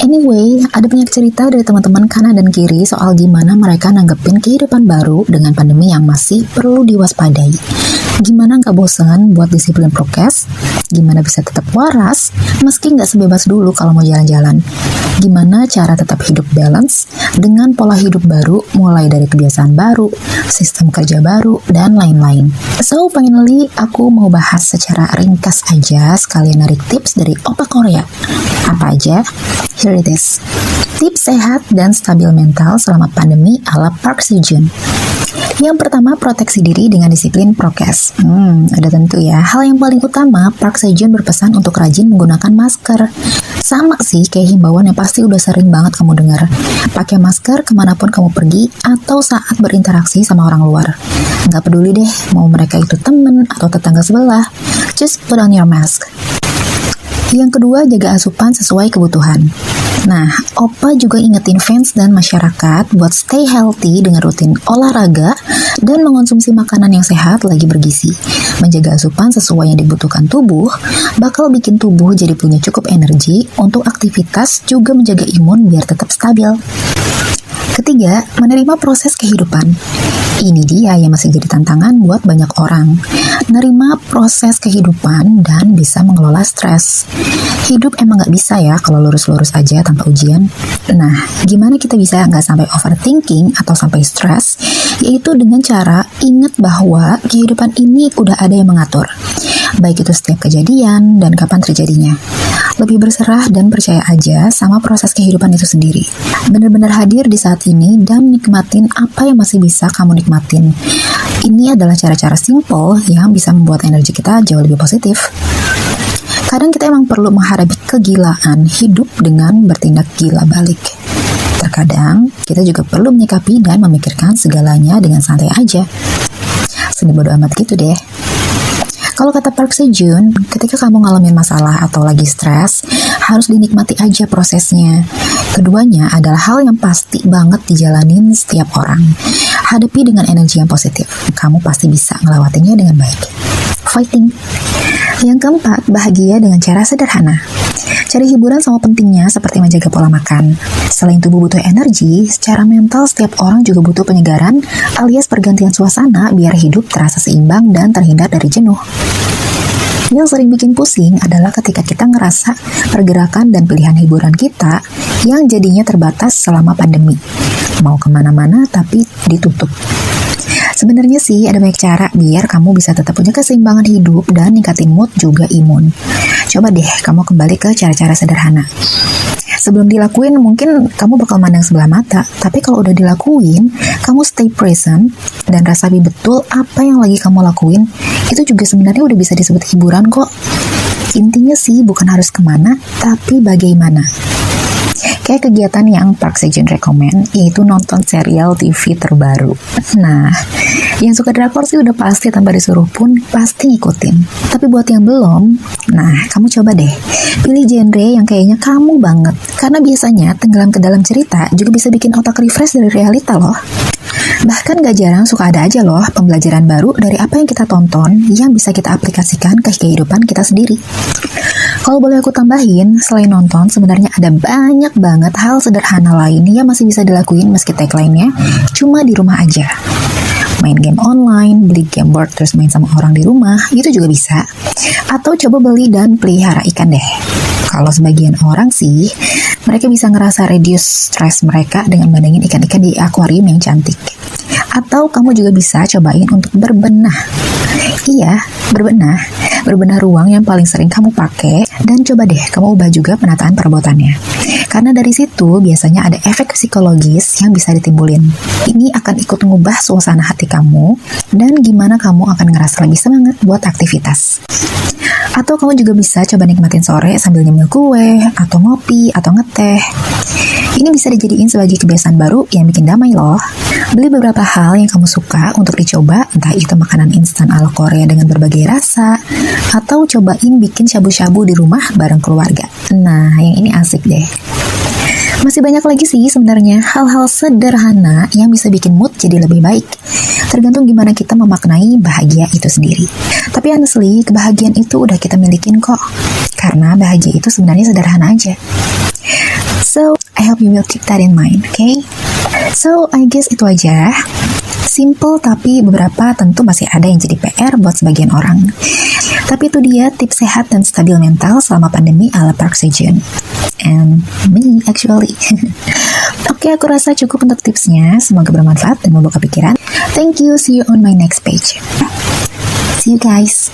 Anyway, ada banyak cerita dari teman-teman kanan dan kiri soal gimana mereka nanggepin kehidupan baru dengan pandemi yang masih perlu diwaspadai. Gimana nggak bosan buat disiplin prokes? Gimana bisa tetap waras meski nggak sebebas dulu kalau mau jalan-jalan? Gimana cara tetap hidup balance dengan pola hidup baru mulai dari kebiasaan baru, sistem kerja baru, dan lain-lain. So finally, aku mau bahas secara ringkas aja sekalian narik tips dari Oppa Korea. Apa aja? Here it is. Tips sehat dan stabil mental selama pandemi ala Park Seo-joon. Yang pertama, proteksi diri dengan disiplin prokes. Udah tentu ya. Hal yang paling utama, Park Seo-joon berpesan untuk rajin menggunakan masker. Sama sih kayak himbauan yang pasti udah sering banget kamu dengar. Pakai masker kemanapun kamu pergi atau saat berinteraksi sama orang luar. Nggak peduli deh, mau mereka itu temen atau tetangga sebelah. Just put on your mask. Yang kedua, jaga asupan sesuai kebutuhan. Nah, Oppa juga ingetin fans dan masyarakat buat stay healthy dengan rutin olahraga dan mengonsumsi makanan yang sehat lagi bergizi. Menjaga asupan sesuai yang dibutuhkan tubuh bakal bikin tubuh jadi punya cukup energi untuk aktivitas, juga menjaga imun biar tetap stabil. Ketiga, menerima proses kehidupan. Ini dia yang masih jadi tantangan buat banyak orang. Nerima proses kehidupan dan bisa mengelola stres. Hidup emang gak bisa ya kalau lurus-lurus aja tanpa ujian. Nah, gimana kita bisa gak sampai overthinking atau sampai stres? Yaitu dengan cara ingat bahwa kehidupan ini udah ada yang mengatur. Baik itu setiap kejadian dan kapan terjadinya. Lebih berserah dan percaya aja sama proses kehidupan itu sendiri. Benar-benar hadir di saat ini dan nikmatin apa yang masih bisa kamu nikmatin. Ini adalah cara-cara simple yang bisa membuat energi kita jauh lebih positif. Kadang kita emang perlu menghadapi kegilaan hidup dengan bertindak gila balik. Terkadang kita juga perlu menyikapi dan memikirkan segalanya dengan santai aja. Seni bodo amat gitu deh. Kalau kata Park Seo-joon, ketika kamu ngalamin masalah atau lagi stres, harus dinikmati aja prosesnya. Keduanya adalah hal yang pasti banget dijalanin setiap orang. Hadapi dengan energi yang positif. Kamu pasti bisa ngelewatinya dengan baik. Fighting. Yang keempat, bahagia dengan cara sederhana. Cari hiburan sama pentingnya seperti menjaga pola makan. Selain tubuh butuh energi, secara mental setiap orang juga butuh penyegaran alias pergantian suasana biar hidup terasa seimbang dan terhindar dari jenuh. Yang sering bikin pusing adalah ketika kita ngerasa pergerakan dan pilihan hiburan kita yang jadinya terbatas selama pandemi. Mau kemana-mana tapi ditutup. Sebenarnya sih ada banyak cara biar kamu bisa tetap punya keseimbangan hidup dan ningkatin mood juga imun. Coba deh kamu kembali ke cara-cara sederhana. Sebelum dilakuin mungkin kamu bakal mandang sebelah mata, tapi kalau udah dilakuin, kamu stay present dan rasain betul apa yang lagi kamu lakuin, itu juga sebenarnya udah bisa disebut hiburan kok. Intinya sih bukan harus kemana, tapi bagaimana. Kayak kegiatan yang Park Seo-joon rekomen, yaitu nonton serial TV terbaru. Nah, yang suka drakor sih udah pasti tanpa disuruh pun pasti ngikutin. Tapi buat yang belum, nah kamu coba deh pilih genre yang kayaknya kamu banget. Karena biasanya tenggelam ke dalam cerita juga bisa bikin otak refresh dari realita loh. Bahkan gak jarang suka ada aja loh pembelajaran baru dari apa yang kita tonton yang bisa kita aplikasikan ke kehidupan kita sendiri. Kalau boleh aku tambahin, selain nonton sebenarnya ada banyak banget hal sederhana lain yang masih bisa dilakuin meski tagline-nya cuma di rumah aja. Main game online, beli game board terus main sama orang di rumah, itu juga bisa. Atau coba beli dan pelihara ikan deh. Kalau sebagian orang sih, mereka bisa ngerasa reduce stress mereka dengan bandingin ikan-ikan di akuarium yang cantik. Atau kamu juga bisa cobain untuk berbenah. Iya, berbenah. Berbenah ruang yang paling sering kamu pakai dan coba deh kamu ubah juga penataan perabotannya. Karena dari situ biasanya ada efek psikologis yang bisa ditimbulin. Ini akan ikut mengubah suasana hati kamu dan gimana kamu akan ngerasa lebih semangat buat aktivitas. Atau kamu juga bisa coba nikmatin sore sambil nyemil kue, atau ngopi, atau ngeteh. Ini bisa dijadiin sebagai kebiasaan baru yang bikin damai loh. Beli beberapa hal yang kamu suka untuk dicoba, entah itu makanan instan ala Korea dengan berbagai rasa, atau cobain bikin shabu-shabu di rumah bareng keluarga. Nah, yang ini asik deh. Masih banyak lagi sih sebenarnya hal-hal sederhana yang bisa bikin mood jadi lebih baik. Tergantung gimana kita memaknai bahagia itu sendiri. Tapi honestly, kebahagiaan itu udah kita milikin kok. Karena bahagia itu sebenarnya sederhana aja. So, I hope you will keep that in mind, okay? So, I guess itu aja. Simple tapi beberapa tentu masih ada yang jadi PR buat sebagian orang. Tapi itu dia tips sehat dan stabil mental selama pandemi ala Park Sejun. And me actually. Oke, aku rasa cukup untuk tipsnya. Semoga bermanfaat dan membuka pikiran. Thank you, see you on my next page. See you guys.